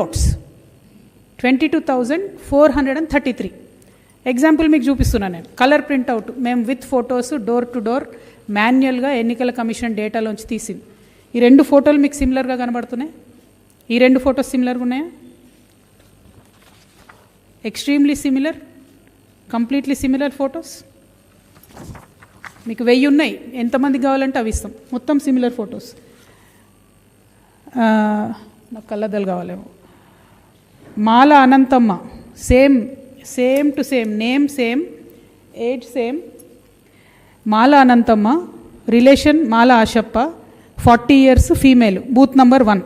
Oats 22,433. Example మీకు చూపిస్తున్నాను నేను. కలర్ ప్రింట్అవుట్ మేము with photos door to door మాన్యువల్గా ఎన్నికల కమిషన్ డేటాలోంచి తీసింది. ఈ 2 ఫోటోలు మీకు సిమిలర్గా కనబడుతున్నాయి. ఈ 2 ఫొటోస్ సిమిలర్గా ఉన్నాయా? Extremely similar, completely similar photos. మీకు 1000 ఉన్నాయి, ఎంతమంది కావాలంటే అవి ఇస్తాం. మొత్తం సిమిలర్ ఫొటోస్. నాకు కళ్ళద్దాలు కావాలేమో. Mala Anantamma same to same, name same, age same. Mala Anantamma relation Mala Ashappa, 40 years, female, booth number 1,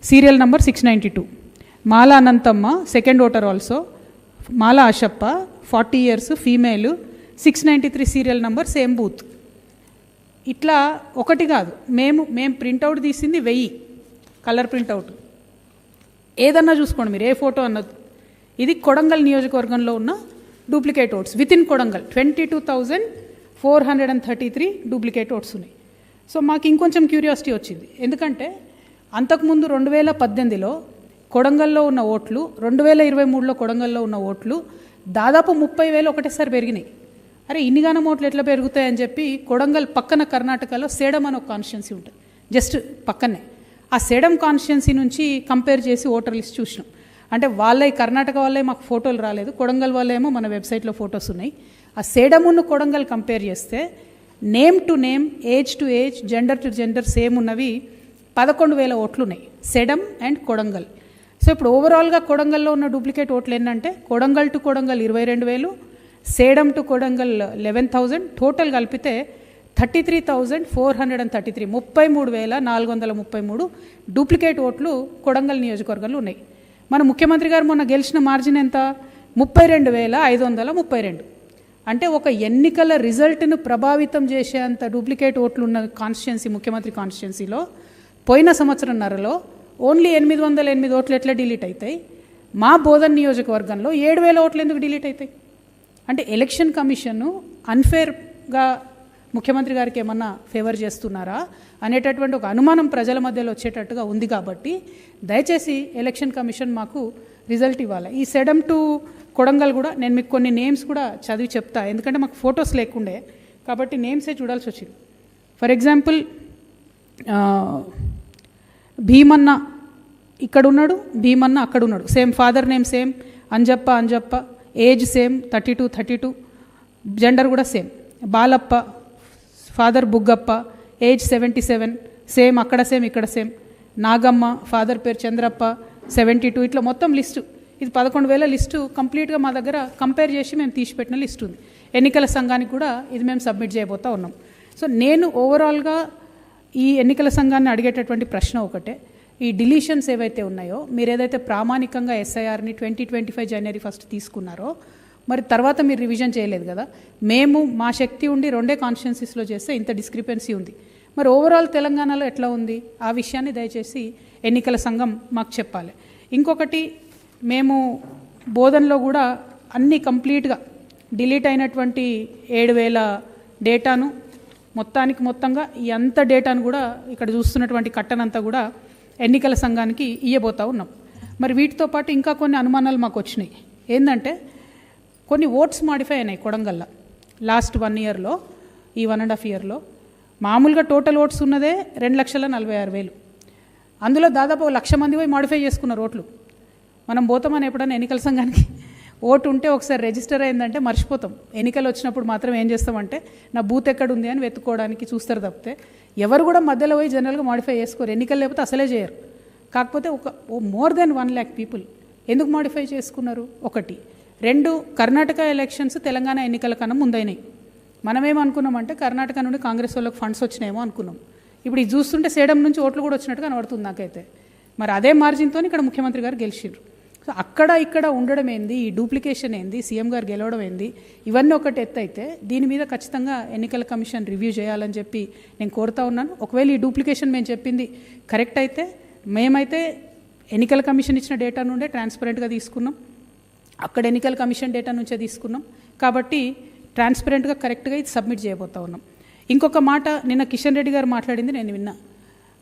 serial number 692. Mala Anantamma second voter also. Mala Ashappa 40 years, female, 693 serial number, same booth. ఇట్లా ఒకటి కాదు, మేము ప్రింట్అవుట్ తీసింది 1000 కలర్ ప్రింట్అవుట్. ఏదన్నా చూసుకోండి మీరు, ఏ ఫోటో అన్నది. ఇది కొడంగల్ నియోజకవర్గంలో ఉన్న duplicate oats with in Kodangal. 22,433 duplicate oats ఉన్నాయి. సో మాకు ఇంకొంచెం క్యూరియాసిటీ వచ్చింది, ఎందుకంటే అంతకుముందు 2018లో కొడంగల్లో ఉన్న ఓట్లు, 2023లో కొడంగల్లో ఉన్న ఓట్లు దాదాపు 30,000 ఒకటేసారి పెరిగినాయి. అరే ఇన్నిగానం ఓట్లు ఎట్లా పెరుగుతాయని చెప్పి కొడంగల్ పక్కన కర్ణాటకలో సేడం అని ఒక కాన్స్టిట్యున్సీ ఉంటుంది, జస్ట్ పక్కనే. ఆ సేడం కాన్స్టిట్యున్సీ నుంచి కంపేర్ చేసి ఓటర్ లిస్ట్ చూసినాం. అంటే వాళ్ళే, కర్ణాటక వాళ్ళే మాకు ఫోటోలు రాలేదు, కొడంగల్ వాళ్ళేమో మన వెబ్సైట్లో ఫొటోస్ ఉన్నాయి. ఆ సేడమును కొడంగల్ కంపేర్ చేస్తే name to name, age to age, gender to gender same ఉన్నవి 11,000 ఓట్లు ఉన్నాయి, సెడం అండ్ కొడంగల్. సో ఇప్పుడు ఓవరాల్గా కొడంగల్లో ఉన్న డూప్లికేట్ ఓట్లు ఏంటంటే Kodangal to Kodangal 22,000, Sedam to Kodangal 11,000, total కలిపితే 33,433, 33,433 డూప్లికేట్ ఓట్లు కొడంగల్ నియోజకవర్గంలో ఉన్నాయి. మన ముఖ్యమంత్రి గారు మొన్న గెలిచిన మార్జిన్ ఎంత? 32,532. అంటే ఒక ఎన్నికల రిజల్ట్ను ప్రభావితం చేసేంత డూప్లికేట్ ఓట్లు ఉన్న కాన్స్టిట్యున్సీ ముఖ్యమంత్రి కాన్స్టిట్యున్సీలో పోయిన సంవత్సరంన్నరలో ఓన్లీ 808 ఓట్లు ఎట్లా డిలీట్ అవుతాయి? మా బోధన్ నియోజకవర్గంలో 7,000 ఓట్లు ఎందుకు డిలీట్ అవుతాయి? అంటే ఎలక్షన్ కమిషన్ను అన్ఫేర్గా ముఖ్యమంత్రి గారికి ఏమన్నా ఫేవర్ చేస్తున్నారా అనేటటువంటి ఒక అనుమానం ప్రజల మధ్యలో వచ్చేటట్టుగా ఉంది. కాబట్టి దయచేసి ఎలక్షన్ కమిషన్ మాకు రిజల్ట్ ఇవ్వాలి. ఈ సెడం టు కొడంగల్ కూడా నేను మీకు కొన్ని నేమ్స్ కూడా చదివి చెప్తా, ఎందుకంటే మాకు ఫొటోస్ లేకుండే కాబట్టి నేమ్సే చూడాల్సి వచ్చింది. ఫర్ ఎగ్జాంపుల్ భీమన్న ఇక్కడ ఉన్నాడు, భీమన్న అక్కడ ఉన్నాడు, same father name same, Anjappa, age same 32, gender కూడా same. Balappa father Buggappa, age 77, same, అక్కడ సేమ్ ఇక్కడ సేమ్. నాగమ్మ ఫాదర్ పేరు చంద్రప్ప 72. ఇట్లా మొత్తం లిస్టు, ఇది 11,000 లిస్టు కంప్లీట్గా మా దగ్గర కంపేర్ చేసి మేము తీసిపెట్టిన లిస్ట్ ఉంది. ఎన్నికల సంఘానికి కూడా ఇది మేము సబ్మిట్ చేయబోతా ఉన్నాం. సో నేను ఓవరాల్గా ఈ ఎన్నికల సంఘాన్ని అడిగేటటువంటి ప్రశ్న ఒకటే, ఈ డిలీషన్స్ ఏవైతే ఉన్నాయో, మీరు ఏదైతే ప్రామాణికంగా ఎస్ఐఆర్ని 2025 January 1 తీసుకున్నారో, మరి తర్వాత మీరు రివిజన్ చేయలేదు కదా. మేము మా శక్తి ఉండి 2 కాన్స్టిట్యున్సీస్లో చేస్తే ఇంత డిస్క్రిపెన్సీ ఉంది. మరి ఓవరాల్ తెలంగాణలో ఎట్లా ఉంది ఆ విషయాన్ని దయచేసి ఎన్నికల సంఘం మాకు చెప్పాలి. ఇంకొకటి, మేము బోధనలో కూడా అన్ని కంప్లీట్గా డిలీట్ అయినటువంటి 7,000 డేటాను మొత్తంగా ఈ అంత డేటాను కూడా ఇక్కడ చూస్తున్నటువంటి కట్టనంతా కూడా ఎన్నికల సంఘానికి ఇయ్యబోతా ఉన్నాం. మరి వీటితో పాటు ఇంకా కొన్ని అనుమానాలు మాకు వచ్చినాయి. ఏంటంటే కొన్ని ఓట్స్ మాడిఫై అయినాయి కొడంగల్లో లాస్ట్ 1 yearలో, ఈ 1.5 yearలో. మామూలుగా టోటల్ ఓట్స్ ఉన్నదే 2,46,000. అందులో దాదాపు 1,00,000 మంది పోయి మాడిఫై చేసుకున్నారు ఓట్లు. మనం పోతామని ఎప్పుడైనా ఎన్నికల సంఘానికి ఓటు ఉంటే ఒకసారి రిజిస్టర్ అయిందంటే మర్చిపోతాం. ఎన్నికలు వచ్చినప్పుడు మాత్రం ఏం చేస్తామంటే నా బూత్ ఎక్కడుంది అని వెతుక్కోవడానికి చూస్తారు తప్పితే ఎవరు కూడా మధ్యలో పోయి జనరల్గా మాడిఫై చేసుకోరు. ఎన్నికలు లేకపోతే అసలే చేయరు. కాకపోతే మోర్ దెన్ 1 lakh పీపుల్ ఎందుకు మాడిఫై చేసుకున్నారు? 1. 2, కర్ణాటక ఎలక్షన్స్ తెలంగాణ ఎన్నికల కన్నా ముందైనాయి. మనమేమనుకున్నామంటే కర్ణాటక నుండి కాంగ్రెస్ వాళ్ళకి ఫండ్స్ వచ్చినాయేమో అనుకున్నాం. ఇప్పుడు ఇది చూస్తుంటే సేడం నుంచి ఓట్లు కూడా వచ్చినట్టుగా కనబడుతుంది నాకైతే. మరి అదే మార్జిన్తో ఇక్కడ ముఖ్యమంత్రి గారు గెలిచిర్రు. సో అక్కడ ఇక్కడ ఉండడం ఏంది, ఈ డూప్లికేషన్ ఏంది, సీఎం గారు గెలవడం ఏంది, ఇవన్నీ ఒకటి ఎత్తు అయితే దీని మీద ఖచ్చితంగా ఎన్నికల కమిషన్ రివ్యూ చేయాలని చెప్పి నేను కోరుతా ఉన్నాను. ఒకవేళ ఈ డూప్లికేషన్ మేము చెప్పింది కరెక్ట్ అయితే, మేమైతే ఎన్నికల కమిషన్ ఇచ్చిన డేటా నుండే ట్రాన్స్పరెంట్గా తీసుకున్నాం, అక్కడ ఎన్నికల కమిషన్ డేటా నుంచే తీసుకున్నాం కాబట్టి ట్రాన్స్పరెంట్గా కరెక్ట్గా ఇది సబ్మిట్ చేయబోతా ఉన్నాం. ఇంకొక మాట, నిన్న కిషన్ రెడ్డి గారు మాట్లాడింది నేను విన్నా.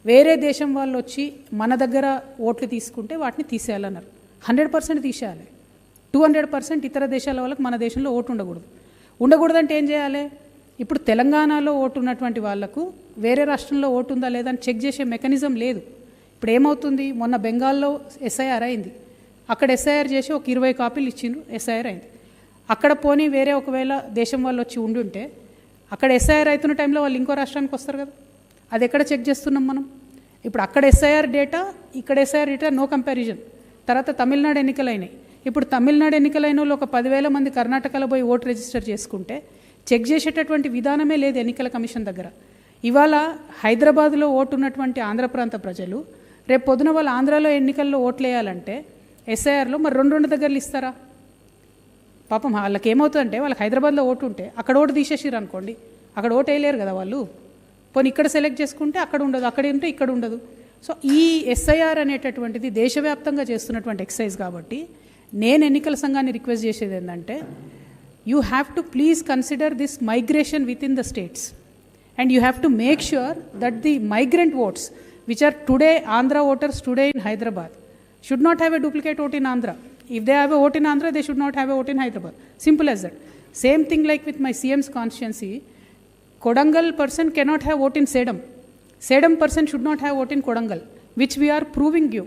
వేరే దేశం వాళ్ళు వచ్చి మన దగ్గర ఓట్లు తీసుకుంటే వాటిని తీసేయాలన్నారు. 100% తీసేయాలి. 200% ఇతర దేశాల వాళ్ళకి మన దేశంలో ఓటు ఉండకూడదంటే ఏం చేయాలి? ఇప్పుడు తెలంగాణలో ఓటు ఉన్నటువంటి వాళ్లకు వేరే రాష్ట్రంలో ఓటు ఉందా లేదా అని చెక్ చేసే మెకానిజం లేదు. ఇప్పుడు ఏమవుతుంది, మొన్న బెంగాల్లో ఎస్ఐఆర్ అయింది. అక్కడ ఎస్ఐఆర్ చేసి ఒక 20 కాపీలు ఇచ్చిండ్రు, ఎస్ఐఆర్ అయింది. అక్కడ పోనీ వేరే ఒకవేళ దేశం వాళ్ళు వచ్చి ఉండుంటే అక్కడ ఎస్ఐఆర్ అవుతున్న టైంలో వాళ్ళు ఇంకో రాష్ట్రానికి వస్తారు కదా. అది ఎక్కడ చెక్ చేస్తున్నాం మనం? ఇప్పుడు అక్కడ ఎస్ఐఆర్ డేటా, ఇక్కడ ఎస్ఐఆర్ డేటా నో కంపారిజన్. తర్వాత తమిళనాడు ఎన్నికలైనాయి. ఇప్పుడు తమిళనాడు ఎన్నికలైన వాళ్ళు ఒక 10,000 మంది కర్ణాటకలో పోయి ఓటు రిజిస్టర్ చేసుకుంటే చెక్ చేసేటటువంటి విధానమే లేదు ఎన్నికల కమిషన్ దగ్గర. ఇవాళ హైదరాబాద్లో ఓటు ఉన్నటువంటి ఆంధ్ర ప్రాంత ప్రజలు రేపు పొద్దున వాళ్ళు ఆంధ్రాలో ఎన్నికల్లో ఓట్లు వేయాలంటే ఎస్ఐఆర్లో మరి 2 దగ్గరలు ఇస్తారా? పాపం వాళ్ళకి ఏమవుతుందంటే, వాళ్ళకి హైదరాబాద్లో ఓటు ఉంటే అక్కడ ఓటు తీసేసిరు అనుకోండి, అక్కడ ఓటు వేయలేరు కదా వాళ్ళు. పోనీ ఇక్కడ సెలెక్ట్ చేసుకుంటే అక్కడ ఉండదు, అక్కడ ఉంటే ఇక్కడ ఉండదు. సో ఈ ఎస్ఐఆర్ అనేటటువంటిది దేశవ్యాప్తంగా చేస్తున్నటువంటి ఎక్సైజ్ కాబట్టి నేను ఎన్నికల సంఘాన్ని రిక్వెస్ట్ చేసేది ఏంటంటే, you have to please consider this migration within the states and you have to make sure that the migrant votes which are today Andhra voters today in Hyderabad should not have a duplicate vote in Andhra. If they have a vote in Andhra, they should not have a vote in Hyderabad. Simple as that. Same thing like with my CM's constituency, Kodangal person cannot have vote in Sedam. Sedam person should not have vote in Kodangal, which we are proving you.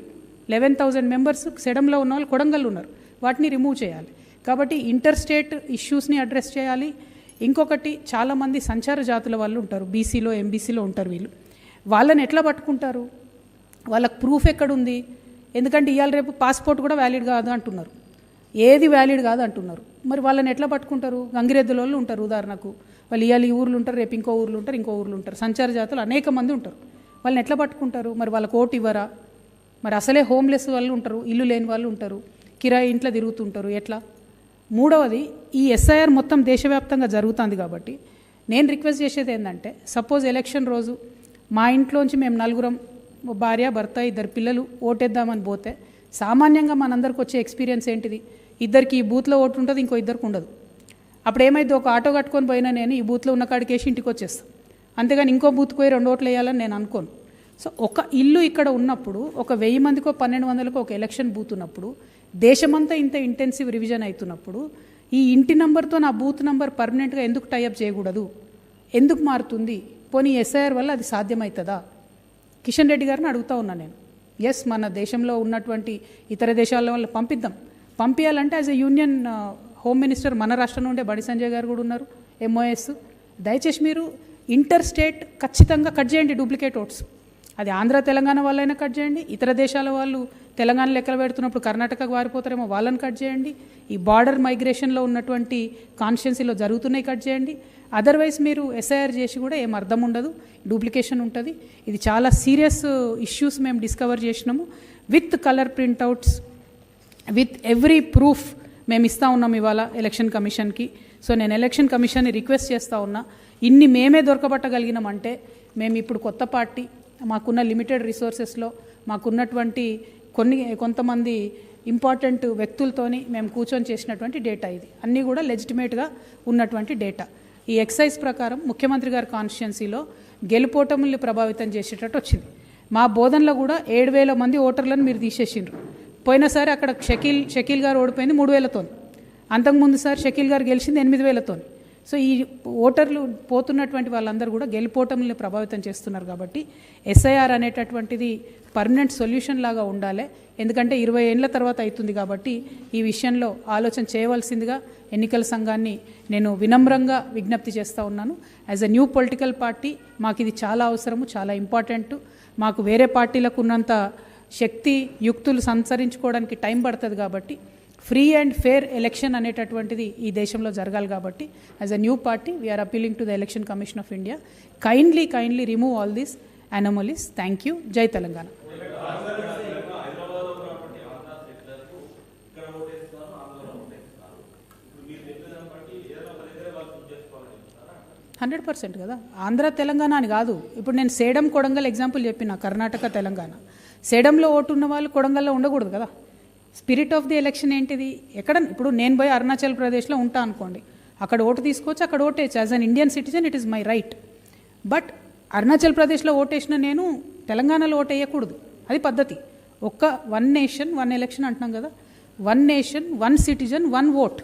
11,000 members Sedamlo unnallu Kodangal unnaru. వాటిని remove చేయాలి. కాబట్టి inter state ఇష్యూస్ని address చేయాలి. ఇంకొకటి, చాలామంది సంచార జాతుల వాళ్ళు ఉంటారు, బీసీలో ఎంబీసీలో ఉంటారు. వాళ్ళని ఎట్లా పట్టుకుంటారు? వాళ్ళకి ప్రూఫ్ ఎక్కడుంది? ఎందుకంటే ఇవాళ రేపు పాస్పోర్ట్ కూడా వ్యాలిడ్ కాదు అంటున్నారు, ఏది వ్యాలిడ్ కాదు అంటున్నారు. మరి వాళ్ళని ఎట్లా పట్టుకుంటారు? గంగిరెద్దుల వాళ్ళు ఉంటారు ఉదాహరణకు, వాళ్ళు ఇవాళ ఈ ఊర్లు ఉంటారు, రేపు ఇంకో ఊర్లు ఉంటారు, సంచార జాతులు అనేక మంది ఉంటారు. వాళ్ళని ఎట్లా పట్టుకుంటారు? మరి వాళ్ళకి ఓటు ఇవ్వరా? మరి అసలే హోమ్లెస్ వాళ్ళు ఉంటారు, ఇల్లు లేని వాళ్ళు ఉంటారు, కిరాయి ఇంట్లో తిరుగుతుంటారు, ఎట్లా? మూడవది, ఈ ఎస్ఐఆర్ మొత్తం దేశవ్యాప్తంగా జరుగుతుంది కాబట్టి నేను రిక్వెస్ట్ చేసేది ఏంటంటే, సపోజ్ ఎలక్షన్ రోజు మా ఇంట్లోంచి మేము 4 భార్య భర్త 2 పిల్లలు ఓటేద్దామని పోతే సామాన్యంగా మనందరికి వచ్చే ఎక్స్పీరియన్స్ ఏంటిది? ఇద్దరికి ఈ బూత్లో ఓటు ఉంటుంది, ఇంకో ఇద్దరికి ఉండదు. అప్పుడు ఏమైంది, ఒక ఆటో కట్టుకొని పోయినా నేను ఈ బూత్లో ఉన్న కాడికి వేసి ఇంటికి వచ్చేస్తాను, అంతేగాని ఇంకో బూత్కి పోయి 2 ఓట్లు వేయాలని నేను అనుకోను. సో ఒక ఇల్లు ఇక్కడ ఉన్నప్పుడు, ఒక 1000 మందికో 1200కో ఒక ఎలక్షన్ బూత్ ఉన్నప్పుడు, దేశమంతా ఇంత ఇంటెన్సివ్ రివిజన్ అవుతున్నప్పుడు ఈ ఇంటి నెంబర్తో నా బూత్ నెంబర్ పర్మనెంట్గా ఎందుకు టైఅప్ చేయకూడదు? ఎందుకు మారుతుంది? పోనీ ఎస్ఐఆర్ వల్ల అది సాధ్యమవుతుందా? కిషన్ రెడ్డి గారిని అడుగుతూ ఉన్నా నేను. ఎస్, మన దేశంలో ఉన్నటువంటి ఇతర దేశాల వల్ల పంపించాలంటే as a union home minister మన రాష్ట్రం నుండే బండి సంజయ్ గారు కూడా ఉన్నారు, MOS. దయచేసి మీరు ఇంటర్ స్టేట్ ఖచ్చితంగా కట్ చేయండి డూప్లికేట్ ఓట్స్. అది ఆంధ్ర తెలంగాణ వాళ్ళైనా కట్ చేయండి, ఇతర దేశాల వాళ్ళు తెలంగాణ లెక్కలు పెడుతున్నప్పుడు కర్ణాటకకు వారిపోతారేమో వాళ్ళని కట్ చేయండి, ఈ బార్డర్ మైగ్రేషన్లో ఉన్నటువంటి కాన్స్టిట్యున్సీలో జరుగుతున్నాయి కట్ చేయండి. అదర్వైజ్ మీరు ఎస్ఐఆర్ చేసి కూడా ఏం అర్థం ఉండదు, డూప్లికేషన్ ఉంటుంది. ఇది చాలా సీరియస్ ఇష్యూస్ మేము డిస్కవర్ చేసినాము. With colour printouts, with every proof మేము ఇస్తూ ఉన్నాం ఇవాళ ఎలక్షన్ కమిషన్కి. సో నేను ఎలక్షన్ కమిషన్ని రిక్వెస్ట్ చేస్తూ ఉన్నా, ఇన్ని మేమే దొరకబట్టగలిగినామంటే మేము ఇప్పుడు కొత్త పార్టీ, మాకున్న లిమిటెడ్ రిసోర్సెస్లో మాకున్నటువంటి కొంతమంది ఇంపార్టెంట్ వ్యక్తులతోని మేము కూర్చొని చేసినటువంటి డేటా ఇది. అన్నీ కూడా లెజిటిమేట్గా ఉన్నటువంటి డేటా. ఈ ఎక్సైజ్ ప్రకారం ముఖ్యమంత్రి గారి కాన్స్టిట్యున్సీలో గెలుపోటముల్ని ప్రభావితం చేసేటట్టు వచ్చింది. మా బోధనలో కూడా 7,000 మంది ఓటర్లను మీరు తీసేసిండ్రు. పోయినసారి అక్కడ షకీల్ గారు ఓడిపోయింది 3,000తో, అంతకుముందు సారి షకీల్ గారు గెలిచింది 8,000తో. సో ఈ ఓటర్లు పోతున్నటువంటి వాళ్ళందరూ కూడా గెలుపోటముల్ని ప్రభావితం చేస్తున్నారు. కాబట్టి ఎస్ఐఆర్ అనేటటువంటిది పర్మనెంట్ సొల్యూషన్ లాగా ఉండాలి. ఎందుకంటే 20 ఏళ్ల తర్వాత అవుతుంది కాబట్టి ఈ విషయంలో ఆలోచన చేయవలసిందిగా ఎన్నికల సంఘాన్ని నేను వినమ్రంగా విజ్ఞప్తి చేస్తూ ఉన్నాను. As a new political party మాకు ఇది చాలా అవసరము, చాలా ఇంపార్టెంట్. మాకు వేరే పార్టీలకు ఉన్నంత శక్తి యుక్తులు సంచరించుకోవడానికి టైం పడుతుంది కాబట్టి ఫ్రీ అండ్ ఫేర్ ఎలక్షన్ అనేటటువంటిది ఈ దేశంలో జరగాలి. కాబట్టి as a new party we are appealing to the election commission of India, kindly remove all these anomalies. Thank you. Jai Telangana. 100% కదా, ఆంధ్ర తెలంగాణ అని కాదు. ఇప్పుడు నేను సేడం కొడంగల్ ఎగ్జాంపుల్ చెప్పిన, కర్ణాటక తెలంగాణ. సేడంలో ఓటు ఉన్న వాళ్ళు కొడంగల్లో ఉండకూడదు కదా. స్పిరిట్ ఆఫ్ ది ఎలక్షన్ ఏంటిది? ఎక్కడ ఇప్పుడు నేను పోయి అరుణాచల్ ప్రదేశ్లో ఉంటా అనుకోండి, అక్కడ ఓటు తీసుకోవచ్చు, అక్కడ ఓటేయచ్చు. As an Indian citizen it is my right. But Arunachal ప్రదేశ్లో ఓటేసిన నేను తెలంగాణలో ఓటు వేయకూడదు, అది పద్ధతి. ఒక్క వన్ నేషన్ వన్ ఎలక్షన్ అంటున్నాం కదా, one nation one citizen one vote,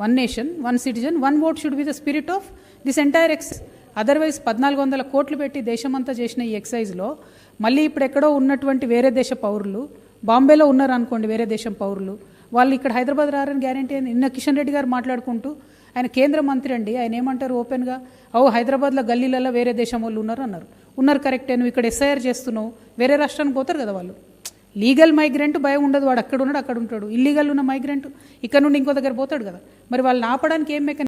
one nation one citizen one vote should be the spirit of this entire exercise. Otherwise 1400 కోట్లు పెట్టి దేశమంతా చేసిన ఈ ఎక్సైజ్లో మళ్ళీ ఇప్పుడు ఎక్కడో ఉన్నటువంటి వేరే దేశ పౌరులు, బాంబేలో ఉన్నారు అనుకోండి వేరే దేశం పౌరులు, వాళ్ళు ఇక్కడ హైదరాబాద్ రారని గ్యారంటీ అని నిన్న కిషన్ రెడ్డి గారు మాట్లాడుకుంటూ, ఆయన కేంద్ర మంత్రి అండి, ఆయన ఏమంటారు ఓపెన్గా, హైదరాబాద్లో గల్లీలలో వేరే దేశం వాళ్ళు ఉన్నారు అన్నారు. ఉన్నారు కరెక్టే, నువ్వు ఇక్కడ ఎస్ఐఆర్ చేస్తున్నావు, వేరే రాష్ట్రానికి పోతారు కదా వాళ్ళు. లీగల్ మైగ్రెంట్ భయం ఉండదు, వాడు అక్కడ ఉన్నాడు అక్కడ ఉంటాడు. ఇల్లీగల్ ఉన్న మైగ్రెంట్ ఇక్కడ నుండి ఇంకో దగ్గర పోతాడు కదా. మరి వాళ్ళని ఆపడానికి ఏం మెకానిజం